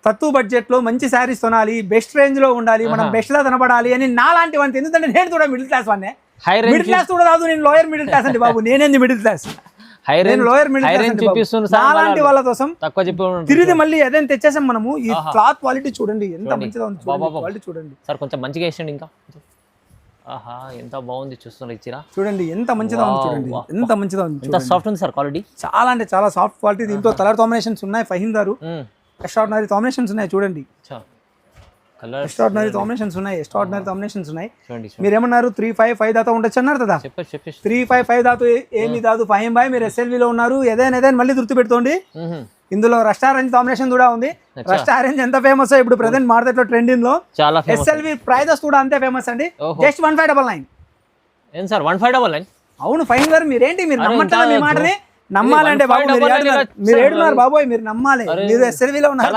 తక్కువ బడ్జెట్ లో మంచి శారీస్ కొనాలి, బెస్ట్ రేంజ్ లో ఉండాలి, మనం బెస్ట్ లా కనబడాలి అని నాలాంటి వాడిని, ఎందుకంటే నేను కూడా మిడిల్ క్లాస్ వాడినే. మిడిల్ క్లాస్ కూడా కాదు, నేను లోయర్ మిడిల్ క్లాస్ అండి బాబు, నేనేంది మిడిల్ క్లాస్, నేను లోయర్ మిడిల్ క్లాస్. అలాంటి వాళ్ళ కోసం తిరిగి మళ్ళీ అదే తెచ్చేసాం మనము. ఈ క్లాత్ క్వాలిటీ చూడండి ఎంత మంచిగా ఉంది, క్వాలిటీ చూడండి సార్, కొంచెం మంచిగా వేసండి ఇంకా. ఆహా, ఎంత బాగుంది చూస్తున్నారు ఇచ్చిరా, చూడండి ఎంత మంచిగా ఉంది, చూడండి ఎంత మంచిగా ఉంది, ఎంత సాఫ్ట్ ఉంది సార్ క్వాలిటీ, చాలా అంటే చాలా సాఫ్ట్ క్వాలిటీ. దీంట్లో కలర్ కాంబినేషన్స్ ఉన్నాయి, ఫహీం గారు ఎక్స్ట్రాడినరీ కాంబినేషన్స్ ఉన్నాయి చూడండి, ఎక్స్ట్రాడినరీ కాంబినేషన్స్ ఉన్నాయి, ఎక్స్ట్రాడినరీ కాంబినేషన్స్ ఉన్నాయి. మీరు ఏమన్నారు 355 దాకా ఉండొచ్చు అన్నారు కదా, 355 దాకా ఏమి కాదు ఫహీం భాయ్, మీరు SLV లో ఉన్నారు, ఏదైనా మళ్ళీ గుర్తు పెట్టుకోండి. ఇందులో రెస్టారెంట్ కాంబినేషన్ కూడా ఉంది. రెస్టారెంట్ ఎంత ఫేమస్ ఇప్పుడు ప్రెసెంట్ మార్కెట్ లో ట్రెండింగ్ లో, SLV ప్రైజెస్ కూడా అంతే ఫేమస్ అండి. జస్ట్ 1599. ఏం సార్ 1599? అవును ఫహీం గారు, మీరేంటి మీరు నమ్మట్లేదు, మీ మాటని నమ్మాలంటే బాబు మీరు ఏడున్నారు బాబోయ్, మీరు నమ్మాలి, మీరు SLV లో ఉన్నారు.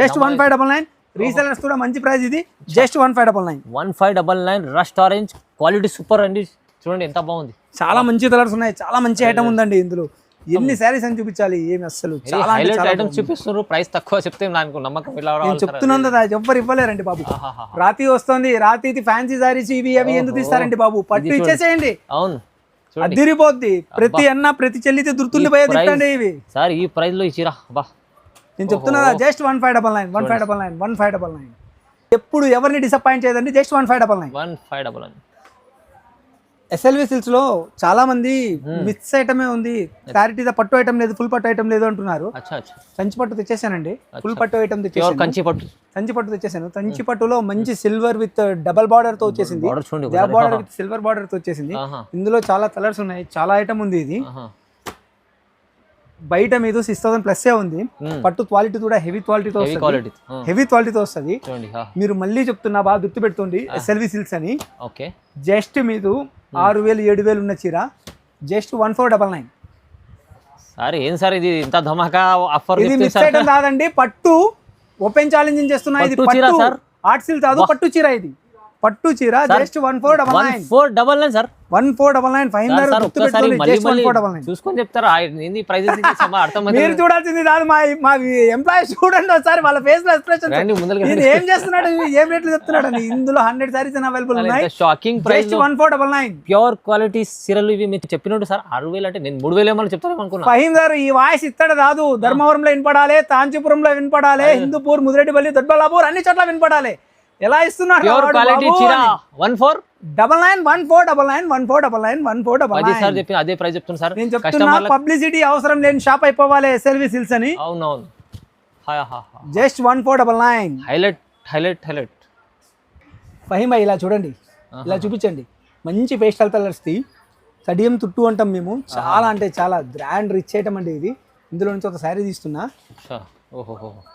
జస్ట్ 1599. రీసెలర్స్ కూడా మంచి ప్రైస్ ఇది, జస్ట్ 1599. 1599 రెస్టారెంట్ క్వాలిటీ సూపర్ అండి, చూడండి ఎంత బాగుంది, చాలా మంచి కలర్స్ ఉన్నాయి, చాలా మంచి ఐటమ్ ఉందండి ఇందులో. ఎన్ని శారీస్ అని చూపించాలి, ఏమి అసలు చాలా ఐటమ్స్ చూపిస్తున్నారు, ప్రైస్ తక్కువ చెప్తే నాకు నమ్మకం ఇలా చెప్తున్నాను కదా, ఎవ్వరు ఇవ్వలేరండి బాబు. రాతి వస్తుంది, రాతి ఫ్యాన్సీ శారీస్ ఇవి అవి ఎందుకు తీస్తారండి బాబు, పట్టు ఇచ్చేసేయండి. అవును, అదిరిపోద్ది, ప్రతి అన్న ప్రతి చెల్లితే దుర్తుండిపోయేది ఇట్టండి ఇవి. సార్ ఈ ప్రైస్ లో ఇచ్చిరా బా, నేను చెప్తున్నా జస్ట్ 1599, 1599, 1599. ఎప్పుడు ఎవరిని డిసప్పాయింట్ చేయదండి, జస్ట్ 1599. SLV సిల్క్స్ లో చాలా మంది మిక్స్ ఐటమే ఉంది, క్లారిటీ పట్టు ఐటమ్ లేదు, ఫుల్ పట్టు ఐటమ్ లేదు అంటున్నారు. కంచి పట్టు తెచ్చేసానండి, ఫుల్ పట్టు ఐటమ్ తెచ్చేసాను, కంచి పట్టు తెచ్చేసాను. కంచి పట్టులో మంచి సిల్వర్ విత్ డబల్ బార్డర్ తో వచ్చేసింది, బార్డర్ విత్ సిల్వర్ బార్డర్ తో వచ్చేసింది. ఇందులో చాలా కలర్స్ ఉన్నాయి, చాలా ఐటమ్ ఉంది. ఇది బయట మీద 6000 ప్లస్ ఉంది. పట్టు క్వాలిటీ కూడా హెవీ క్వాలిటీతో వస్తుంది. మీరు మళ్ళీ చెప్తున్నా బాగా గుర్తు పెట్టుకోండి, SLV సిల్క్స్ అని. జస్ట్ మీరు 6000 7000 ఉన్న చీర జస్ట్ 1499. సార్ ఏం సార్ ఇది ఇంత ధమాకా ఆఫర్? ఇది మిక్స్ ఐటమ్ కాదండి, పట్టు ఓపెన్ ఛాలెంజింగ్ చేస్తున్నా. ఇది పట్టు ఆర్ట్ సిల్క్ కాదు, పట్టు చీర. ఇది పట్టు చీర జస్ట్ 1499 సార్, 1499. ఫైన్ చూసుకొని చెప్తారా మీరు చూడాల్సింది కాదు, మా ఎంప్లాయీస్ చూడండి ఒకసారి, వాళ్ళ ఫేస్ లో ఎక్స్ప్రెషన్ ఏం చేస్తున్నాడు, ఏం రేట్లు చెప్తున్నాడు అని. ఇందులో 100 సారీస్ అవైలబుల్ ఉన్నాయి, షాకింగ్ ప్రైస్ 1499. ప్యూర్ క్వాలిటీ చీరలు ఇవి మీరు చెప్పినట్టు సార్. 6000 అంటే నేను 3000 ఏమని చెప్తాను అనుకున్నా. ఫహీం గారు ఈ వాయిస్ ఇత్తడు కాదు, ధర్మవరంలో వినపడాలి, కాంచీపురంలో వినపడాలి, హిందూపూర్, ముదిరెడ్డిపల్లి, దొడ్బల్లాపూర్ అన్ని చోట్ల వినపడాలి. ఎలా ఇస్తున్నాడు 1499 సార్ చెప్పి అదే ప్రైస్ చెప్తున్నా సార్. నేను చెప్తున్నా పబ్లిసిటీ అవసరం లేని షాప్ అయిపోవాలి SLV సిల్క్స్ అని. అవునవును, జస్ట్ 1499. హైలైట్ ఫహీం భాయ్ ఇలా చూడండి, ఇలా చూపించండి. మంచి పేస్టల్ కలర్స్ ది సడియం తుట్టు అంటాం మేము, చాలా అంటే చాలా గ్రాండ్ రిచ్ ఐటమ్ అండి ఇది. ఇందులో నుంచి ఒక శారీ తీస్తున్నా,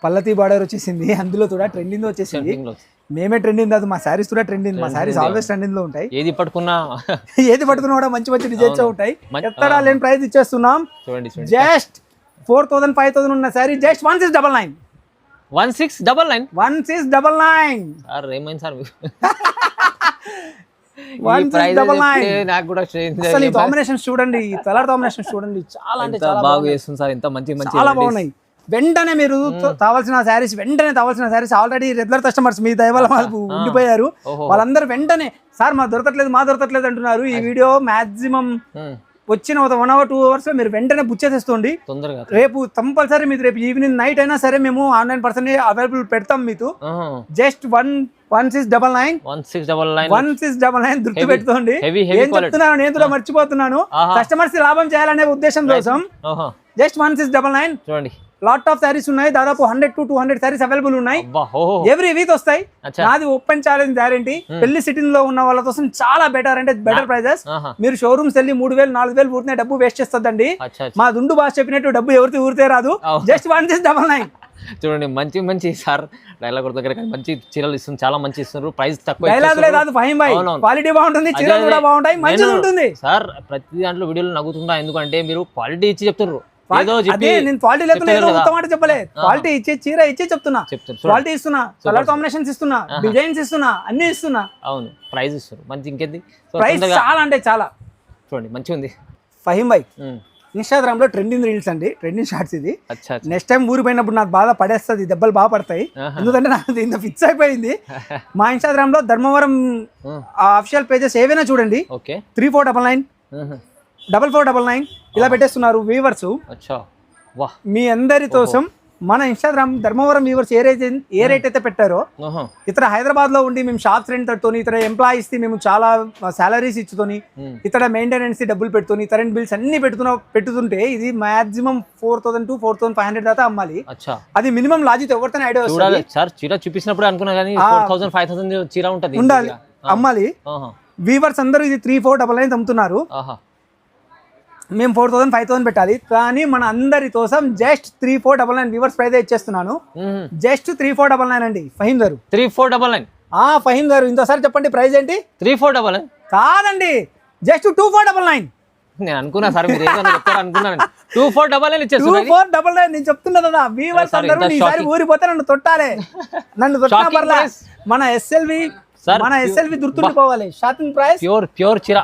పల్లతి బార్డర్ వచ్చేసింది, అందులో కూడా ట్రెండింగ్ వచ్చేసింది. మేమే ట్రెండింగ్ కాదు, మా శారీస్ కూడా ట్రెండింగ్. మా శారీస్ ఆల్వేస్ ట్రెండింగ్ లో ఉంటాయి, ఏది పట్టుకున్నా కూడా మంచి మంచి డిజైన్స్ ఉంటాయి. ఎత్తడా లేని ప్రైస్ ఇచ్చేస్తున్నాం. జస్ట్ 4000 5000 ఉన్న శారీ జస్ట్ 1699. 1699. సార్ ఏమైంది సార్ నాకు కూడా అసలు ఈ కాంబినేషన్స్ చూడండి, ఈ కలర్ కాంబినేషన్స్ చూడండి, చాలా అంటే చాలా బాగా చేస్తుంది సార్. ఎంత మంచి చాలా బాగున్నాయి. వెంటనే మీరు కావాల్సిన శారీస్ ఆల్రెడీ రెగ్యులర్ కస్టమర్స్ మీ దయ వల్ల మాకు ఉండిపోయారు. వాళ్ళందరూ వెంటనే సార్ మా దొరకట్లేదు అంటున్నారు. ఈ వీడియో మాక్సిమం వచ్చిన 1 hour 2 hours లో మీరు వెంటనే బుక్ చేసేసుకోండి. రేపు కంపల్సరీ మీకు రేపు ఈవినింగ్ నైట్ అయినా సరే మేము ఆన్లైన్ పర్సన్ అవైలబుల్ పెడతాం మీకు. జస్ట్ 1699 గుర్తు పెట్టుకోండి. ఏం చెప్తున్నాను నేను కూడా మర్చిపోతున్నాను. కస్టమర్స్ లాభం చేయాలనే ఉద్దేశం కోసం జస్ట్ 1699. చూడండి లాట్ ఆఫ్ సారీస్ ఉన్నాయి, దాదాపు 100 to 200 సారీస్ అవైలబుల్ ఉన్నాయి. ఎవ్రీ వీక్ వస్తాయి. నాది ఓపెన్ ఛాలెంజ్ గ్యారంటీ. పెళ్లి సిటీలో ఉన్న వాళ్ళ కోసం చాలా బెటర్, అంటే బెటర్ ప్రైజెస్. మీరు షోరూమ్స్ వెళ్ళి 3000 4000 ఊరినే డబ్బు వేస్ట్ చేస్తుందండి. మా దుండు బాస్ చెప్పినట్టు డబ్బు ఎవరికి ఊరితే రాదు. జస్ట్ 1699. చూడండి మంచి మంచి సార్ డైలాగ్ దగ్గర మంచి చీరలు ఇస్తుంది, చాలా మంచి ఇస్తున్నారు. ప్రైస్ తక్కువ డైలాగ్ లేదు ఫహీం భాయ్, క్వాలిటీ బాగుంటుంది, చీరలు కూడా బాగుంటాయి, మంచిగా ఉంటుంది సార్. ప్రతి దాంట్లో వీడియోలో నవ్వుతుందా, ఎందుకంటే మీరు క్వాలిటీ ఇచ్చి చెప్తున్నారు. నేను క్వాలిటీ లేకుండా చెప్పలే, క్వాలిటీ ఇచ్చే చీర ఇచ్చే చెప్తున్నా. క్వాలిటీ ఇస్తున్నా, కలర్ కాంబినేషన్స్ ఇస్తున్నా, డిజైన్స్ ఇస్తున్నా, అన్ని ఇస్తున్నా. అవును, ప్రైస్ ఇస్తారు మంచి. ఇంకేంది ప్రైస్ చాలా అంటే చాలా చూడండి మంచిగా ఉంది. ఫహీం భాయ్ ఇన్స్టాగ్రామ్ లో ట్రెండింగ్ రీల్స్ అండి, ట్రెండింగ్ షార్ట్స్ ఇది. అచ్చా నెక్స్ట్ టైం ఊరి పోయినప్పుడు నాకు బాగా పడేస్తుంది, దెబ్బలు బాగా పడతాయి. ఎందుకంటే నాకు ఇంత ఫిక్స్ అయిపోయింది. మా ఇన్స్టాగ్రామ్ లో ధర్మవరం అఫిషియల్ పేజెస్ ఏవైనా చూడండి, ఓకే 3499 4499 ఇలా పెట్టేస్తున్నారు వ్యూవర్స్. అచ్చా వాహ్. మీ అందరి కోసం మన ఇన్స్టాగ్రామ్ ధర్మవరం వ్యూవర్స్ ఏ రేట్ అయితే పెట్టారో, ఇతర హైదరాబాద్ లో ఉండి మేము షాప్స్ రెంట్ తోని, ఇతర ఎంప్లాయీస్ కి మేము చాలా సాలరీస్ ఇచ్చుతోని, ఇతర మెయింటెనెన్స్ డబ్బులు పెట్టుకొని, కరెంట్ బిల్స్ అన్ని పెట్టుతుంటే ఇది మాక్సిమం 4000 to 4500 దాకా అమ్మాలి. అది మినిమం లాజిక్ ఎవరితో ఐడియా వస్తుంది. సార్ చీర చూపించినప్పుడు అనుకున్నా కానీ 4000 5000 చీర ఉంటుంది ఉండాలి, అమ్మాలి. వీవర్స్ అందరూ ఇది 3499 అమ్ముతున్నారు, మేము 4000 5000 పెట్టాలి. కానీ మన అందరి కోసం జస్ట్ 3499 వీవర్స్ ప్రైజ్ ఇచ్చేస్తున్నాను. జస్ట్ 3499 అండి. ఫహీం గారు 3499. ఫహీం గారు ఇంకోసారి చెప్పండి ప్రైజ్ ఏంటి? 3499 కాదండి, జస్ట్ 2499. నేను అనుకున్నా సార్ మీరు ఏదో చెప్తారు అనుకున్నాను. 2499 ఇచ్చేస్తున్నా. 2499 నేను చెప్తున్నా కదా. వీవర్స్ అందరూ ఈసారి ఊరిపోతే నన్ను తొట్టాలే, నన్ను తొట్టా పర్లా. మన ఎస్ఎల్వి గుర్తుండిపోవాలి. షాపింగ్ ప్రైస్ ప్యూర్ చీర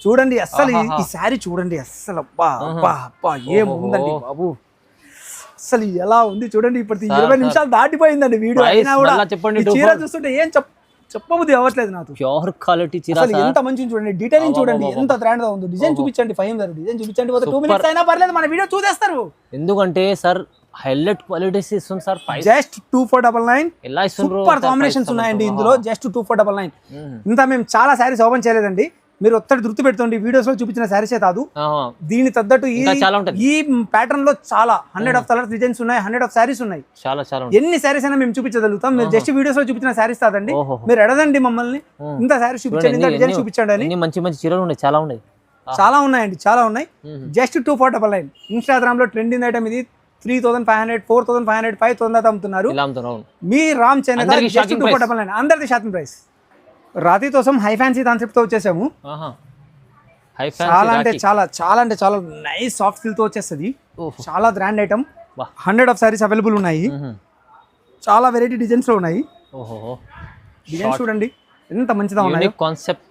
చూడండి. అస్సలు ఈ శారీ చూడండి, అస్సలు అబ్బా అబ్బా అబ్బా ఏముందండి బాబు, అసలు ఎలా ఉంది చూడండి. ఇప్పుడు 20 నిమిషాలు దాటిపోయిందండి వీడియో అయినా కూడా చీర చూస్తుంటే ఏం చెప్పబుద్ధి అవ్వట్లేదు నాకు. ప్యూర్ క్వాలిటీ చీర అసలు ఎంత మంచిగా చూడండి, డీటెయిలింగ్ చూడండి ఎంత గ్రాండ్ గా ఉందో. డిజైన్ చూపించండి ఫహీం గారు, డిజైన్ చూపించండి. 2 minutes అయినా పర్లేదు, మన వీడియో చూసేస్తారు. ఎందుకంటే సార్ హైలైట్ క్వాలిటీస్ ఇస్తుంది సార్. జస్ట్ 2499 సూపర్ కాంబినేషన్స్ ఉన్నాయండి ఇందులో. జస్ట్ 2499. ఇంత మేము చాలా శారీస్ ఓపెన్ చేయలేదండి, మీరు ఒత్తడి గుర్తు పెడుతుంది. వీడియోస్ లో చూపించిన శారీసే కాదు, దీని తగ్గట్టు ఈ ప్యాటర్న్ లో చాలా 100 ఆఫ్ కలర్స్ డిజైన్స్ ఉన్నాయి, 100 ఆఫ్ శారీస్ ఉన్నాయి. ఎన్ని శారీస్ అయినా మేము చూపించగలుగుతాం. మీరు జస్ట్ వీడియోస్ లో చూపించిన శారీస్ కాదండి, మీరు ఎడదండి మమ్మల్ని, ఇంత శారీస్ చూపించండి, ఇంత డిజైన్ చూపించండి అని. మంచి మంచి చీరలు ఉన్నాయి, చాలా ఉన్నాయి, చాలా ఉన్నాయండి, చాలా ఉన్నాయి. జస్ట్ 2499. ఇన్స్టాగ్రామ్ లో ట్రెండింగ్ ఐటమ్ ఇది. 3500 4500 5000 అమ్ముతున్నారు. మీ రామ్ చేనేత జస్ట్ 2499 అందరిది షాపింగ్ ప్రైస్. రాతి కోసం హై ఫ్యాన్సీ కాన్సెప్ట్ తో వచ్చేసాము. చాలా అంటే చాలా నైస్ సాఫ్ట్ సిల్క్ తో వచ్చేస్తుంది. చాలా grand item. 100 of saris available ఉన్నాయి, చాలా వెరైటీ డిజైన్స్ లో ఉన్నాయి. డిజైన్స్ చూడండి ఎంత మంచిగా ఉన్నాయి. కాన్సెప్ట్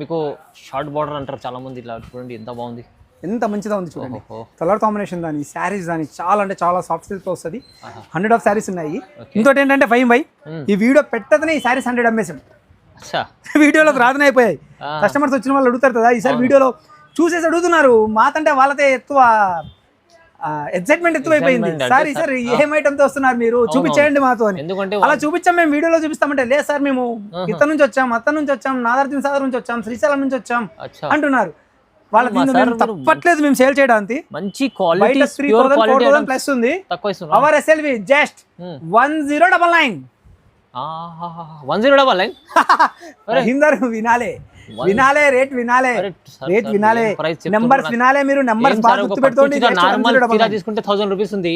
మీకు షార్ట్ బార్డర్ అంటారు చాలా మంది, ఇలా చూడండి ఎంత బాగుంది, ఎంత మంచిగా ఉంది చూడండి. కలర్ కాంబినేషన్ దాని, శారీస్ దాని చాలా అంటే చాలా సాఫ్ట్ సిల్క్ తో వస్తుంది. 100 ఆఫ్ శారీస్ ఉన్నాయి. ఇంకోటి ఏంటంటే ఫహీం భాయ్, ఈ వీడియో పెట్టదనే ఈ శారీస్ 100 అమ్మేసాం. వీడియోలోకి రాదనే అయిపోయాయి. కస్టమర్స్ వచ్చిన వాళ్ళు అడుగుతారు కదా, ఈసారి వీడియోలో చూసేసి అడుగుతున్నారు. మాతంటే వాళ్ళతో ఎక్కువ ఎక్సైట్మెంట్ ఎక్కువైపోయింది. సార్ ఈసారి ఏం ఐటమ్ తో వస్తున్నారు మీరు, చూపించేయండి మాతో అని. అలా చూపించాం, మేము వీడియోలో చూపిస్తామంటే లేదు సార్ మేము ఇతను నుంచి వచ్చాం, అత్తను నుంచి వచ్చాం, నాగార్జున సాగర్ నుంచి వచ్చాం, శ్రీశైలం నుంచి వచ్చాం అంటున్నారు. వాళ్ళకి తప్పట్లేదు మేము సేల్ చేయడానికి. మంచి క్వాలిటీ 3000 ప్లస్ ఉంది. Our SLV just 1099. 1099 వినాలే రేట్ వినాలే నెంబర్స్ వినాలే. మీరు నెంబర్స్ బాగా గుర్తు పెట్టుకోండి. నార్మల్ చీర తీసుకుంటే 1000 రూపీస్ ఉంది,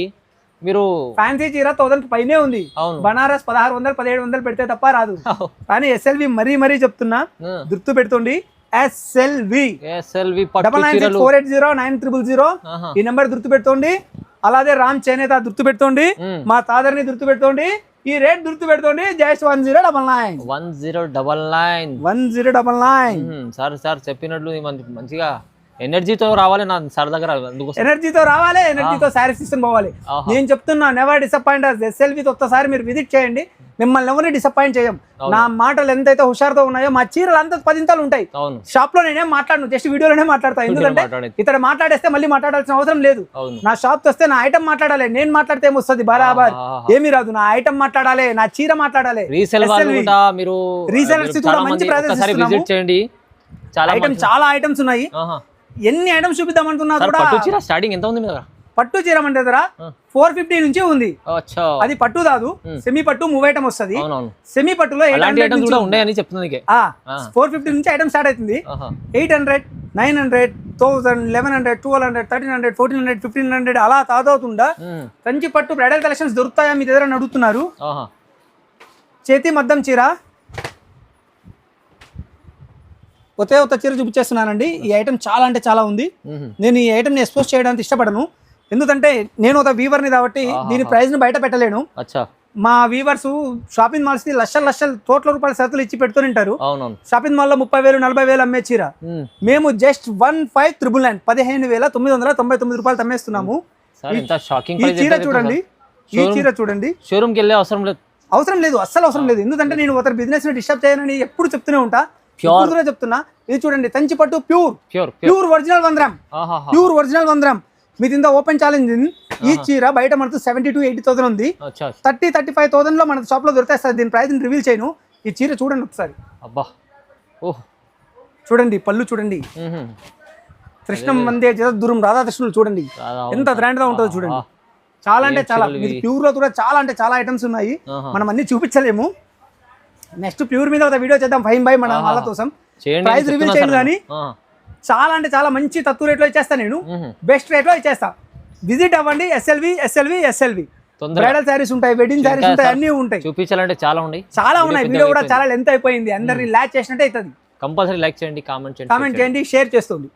మీరు ఫ్యాన్సీ చీర 1000 పైనే ఉంది. బనారస్ 1600 1700 పెడితే తప్ప రాదు. కానీ ఎస్ఎల్వి మరీ చెప్తున్నా, గుర్తు పెడుతుంది. ఎస్ఎల్వి 9964809000 ఈ నెంబర్ గుర్తు పెట్టుకోండి. అలాగే రామ్ చేనేత గుర్తు పెట్టుకోండి, మా తాదర్ని గుర్తు పెట్టుకోండి, ఈ రేట్ గుర్తు పెడుతుంది. జస్ట్ 1099 సార్ చెప్పినట్లు మంచిగా ఎనర్జీతో రావాలి నా సార్ దగ్గర. ఎనర్జీతో శారీస్ తీసుకుని పోవాలి. నేను చెప్తున్నా, నెవర్ డిసప్పాయింట్ అస్. ఎస్ఎల్వితో ఒక్కసారి మీరు విజిట్ చేయండి, మిమ్మల్ని ఎవరిని డిసప్పాయింట్ చేయం. నా మాటలు ఎంతైతే హుషారుతో ఉన్నాయో మా చీరలు అంత 10 ఉంటాయి. షాప్ లో నేనేం మాట్లాడను, జస్ట్ వీడియోలోనే మాట్లాడతా. ఎందుకంటే ఇక్కడ మాట్లాడేస్తే మళ్ళీ మాట్లాడాల్సిన అవసరం లేదు. నా షాప్ వస్తే నా ఐటమ్ మాట్లాడాలి, నేను మాట్లాడితే ఏమొస్తుంది బరాబర్ ఏమీ రాదు. నా ఐటమ్ మాట్లాడాలి, నా చీర మాట్లాడాలి. రీసెలర్స్ కూడా మంచి ప్రైజెస్ ఇస్తున్నాము. చాలా ఐటమ్స్ ఉన్నాయి. ఎన్ని ఐటమ్స్ చూపిద్దాం అనుకున్నా స్టార్టింగ్ ఎంత ఉంది? పట్టు చీర మన దగ్గర 450 నుంచి ఉంది. అది పట్టు కాదు, సెమీ పట్టు మూవ్ ఐటమ్ వస్తుంది. సెమీ పట్టులో 450 నుంచి ఐటమ్ స్టార్ట్ అవుతుంది. 800 900 1000 1100 1200 1300 1400 1500 అలా తాదవుతుందా. కంచి పట్టు బ్రైడల్ కలెక్షన్స్ దొరుకుతాయా మీ దగ్గర అని అడుగుతున్నారు. చేతి మద్దం చీర ఒక్క చీర చూపించేస్తున్నానండి. ఈ ఐటమ్ చాలా అంటే చాలా ఉంది. నేను ఈ ఐటమ్ని ఎక్స్పోజ్ చేయడానికి ఇష్టపడను, ఎందుకంటే నేను ఒక వీవర్ని కాబట్టి దీని ప్రైస్ ని బయట పెట్టలేను. మా వీవర్స్ షాపింగ్ మాల్స్ కి లక్షల కోట్ల రూపాయల సరుకులు ఇచ్చి పెడుతూ ఉంటారు. అవునవును. షాపింగ్ మాల్ లో 30,000 40,000 అమ్మే చీర మేము జస్ట్ 15,999 15,999 రూపాయలు అమ్మేస్తున్నాము. ఈ చీర చూడండి, ఈ చీర చూడండి. షోరూమ్ కి వెళ్ళే అవసరం లేదు, అస్సలు అవసరం లేదు. ఎందుకంటే నేను ఒకరి బిజినెస్ ని డిస్టర్బ్ చేయనని ఎప్పుడు చెప్తూనే ఉంటా, ఎప్పుడు చెప్తున్నా. ఇది చూడండి, కంచిపట్టు pure original 1 gram, pure original 1 gram. మీది ఇంత ఓపెన్ ఛాలెంజ్. ఈ చీర బయట మనకు 70,000-80,000 ఉంది. 30,000-35,000 లో మన షాప్ లో దొరుకుతాయి. దీని ప్రైస్ రివీల్ చేయను. ఈ చీర చూడండి ఒకసారి. అబ్బా, ఓహ్ చూడండి పళ్ళు చూడండి. కృష్ణం వందే జగద్గురుం రాధాకృష్ణులు చూడండి ఎంత గ్రాండ్ గా ఉంటుందో చూడండి. చాలా అంటే చాలా, ప్యూర్ లో కూడా చాలా అంటే చాలా ఐటమ్స్ ఉన్నాయి. మనం అన్ని చూపించలేము. నెక్స్ట్ ప్యూర్ మీద ఒక వీడియో చేద్దాం ఫైన్ బై మన వాళ్ళ కోసం. ప్రైస్ రివీల్ చేయను కానీ చాలా అంటే చాలా మంచి తక్కువ రేట్లో ఇచ్చేస్తా. నేను బెస్ట్ రేట్లో ఇచ్చేస్తా. విజిట్ అవ్వండి. ఎస్ఎల్వి బ్రైడల్ శారీస్ ఉంటాయి, వెడ్డింగ్ శారీస్ ఉంటాయి, అన్ని ఉంటాయి. చూపించాలంటే చాలా ఉన్నాయి. వీడియో కూడా చాలా లెంత్ అయిపోయింది. అందరినీ లైక్ చేసినట్టే అవుతుంది. కంపల్సరీ లైక్ చేయండి, కామెంట్ చేయండి, షేర్ చేస్తుంది.